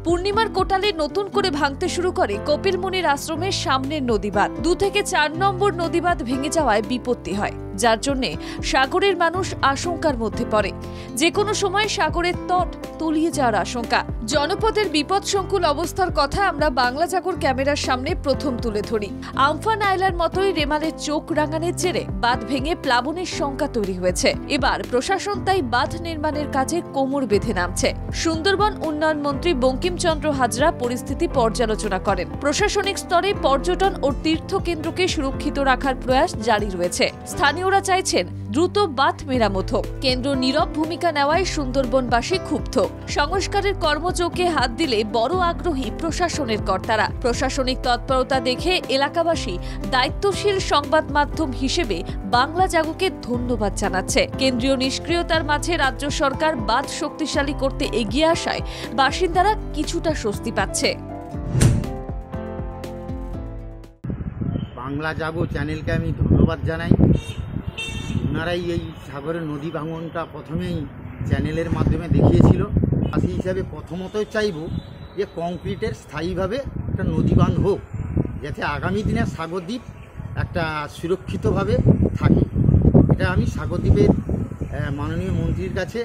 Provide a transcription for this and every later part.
পূর্ণিমার কোটালে নতুন করে ভাঙতে শুরু করে কপিল মুনির আশ্রমের সামনের নদীবাঁধ। 2 থেকে 4 নম্বর নদীবাঁধ ভেঙে যাওয়ায় বিপত্তি হয়, যার জন্য সাগরের মানুষ আশঙ্কার মধ্যে পড়ে। যে কোনো সময় সাগরের তট তলিয়ে যাওয়ার আশঙ্কা। জনপদের বিপদসংকুল অবস্থার কথা আমরা বাংলা জাগর ক্যামেরার সামনে প্রথম তুলে ধরি। আমফান আইলার মতোই রেমালের চোখ রাঙানোর জেরে বাঁধ ভেঙে প্লাবনের শঙ্কা তৈরি হয়েছে। এবার প্রশাসন তাই বাঁধ নির্মাণের কাজে কোমর বেঁধে নামছে। সুন্দরবন উন্নয়ন মন্ত্রী বঙ্কিমচন্দ্র হাজরা পরিস্থিতি পর্যালোচনা করেন। প্রশাসনিক স্তরে পর্যটন ও তীর্থকেন্দ্রকে সুরক্ষিত রাখার প্রয়াস জারি রয়েছে। স্থানীয়রা চাইছেন দ্রুত বাঁধ মেরামত হোক। কেন্দ্র নীরব ভূমিকা নেওয়ায় সুন্দরবনবাসী ক্ষুব্ধ। সংস্কারের কর্মযজ্ঞে হাত দিলে বড় আগ্রহী প্রশাসনের কর্তারা। প্রশাসনিক তৎপরতা দেখে এলাকাবাসী দায়িত্বশীল সংবাদ মাধ্যম হিসেবে বাংলা জাগরকে ধন্যবাদ জানাচ্ছে। কেন্দ্রীয় নিষ্ক্রিয়তার মাঝে রাজ্য সরকার বাঁধ শক্তিশালী করতে এগিয়ে আসায় বাসিন্দারা কিছুটা স্বস্তি পাচ্ছে। বাংলা জাগো চ্যানেলকে আমি ধন্যবাদ জানাই। ওনারাই এই সাগরের নদী ভাঙনটা প্রথমেই চ্যানেলের মাধ্যমে দেখিয়েছিল। সেই হিসাবে প্রথমতই চাইব যে কংক্রিটের স্থায়ীভাবে একটা নদীবাঁধ হোক, যাতে আগামী দিনে সাগরদ্বীপ একটা সুরক্ষিতভাবে থাকে। এটা আমি সাগরদ্বীপের মাননীয় মন্ত্রীর কাছে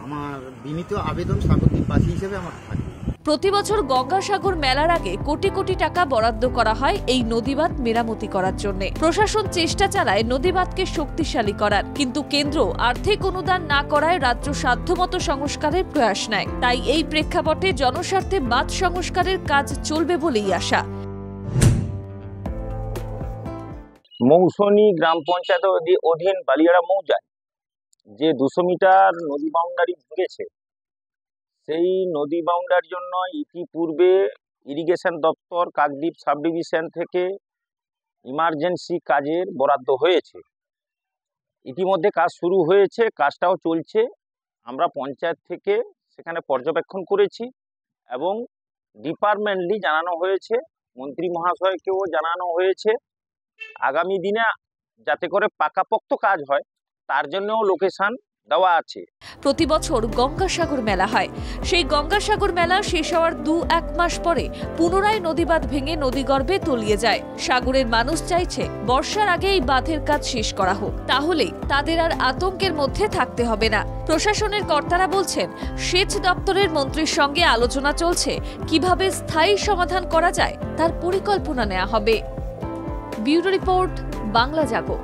আমার বিনীত আবেদন সাগরদ্বীপবাসী হিসেবে আমার থাকে। প্রতি বছর গঙ্গাসাগর মেলার আগে কোটি কোটি টাকা বরাদ্দ করা হয় এই নদীবাঁধ মেরামতি করার জন্য। প্রশাসন চেষ্টা চালায় নদীবাঁধকে শক্তিশালী করার, কিন্তু কেন্দ্র আর্থিক অনুদান না করায় রাজ্য সাধ্যমতো সংস্কারের প্রয়াস নেয়। তাই এই প্রেক্ষাপটে জনস্বার্থে বাঁধ সংস্কারের কাজ চলবে বলেই আশা। মৌসুনী গ্রাম পঞ্চায়েত অধীন বালিয়াড়া মৌজায় যে 200 মিটার নদী বাউন্ডারি ভেঙেছে, সেই নদী বাউন্ডারির জন্য ইতিপূর্বে ইরিগেশন দপ্তর কাকদ্বীপ সাব ডিভিশন থেকে ইমার্জেন্সি কাজের বরাদ্দ হয়েছে। ইতিমধ্যে কাজ শুরু হয়েছে, কাজটাও চলছে। আমরা পঞ্চায়েত থেকে সেখানে পর্যবেক্ষণ করেছি এবং ডিপার্টমেন্টলি জানানো হয়েছে, মন্ত্রী মহাশয়কেও জানানো হয়েছে। আগামী দিনে যাতে করে পাকাপোক্ত কাজ হয় তার জন্যও লোকেশন দেওয়া আছে। প্রতি বছর গঙ্গাসাগর মেলা হয়। সেই গঙ্গাসাগর মেলা শেষ হওয়ার 2-1 মাস পরে পুনরায় নদীবাঁধ ভেঙে নদীগর্ভে তলিয়ে যায়। সাগরের মানুষ চাইছে বর্ষার আগে এই বাঁধের কাজ শেষ করা হোক, তাহলেই তাদের আর আতঙ্কের মধ্যে থাকতে হবে না। প্রশাসনের কর্তারা বলছেন সেচ দপ্তরের মন্ত্রীর সঙ্গে আলোচনা চলছে, কিভাবে স্থায়ী সমাধান করা যায় তার পরিকল্পনা নেওয়া হবে। ব্যুরো রিপোর্ট, বাংলা জাগো।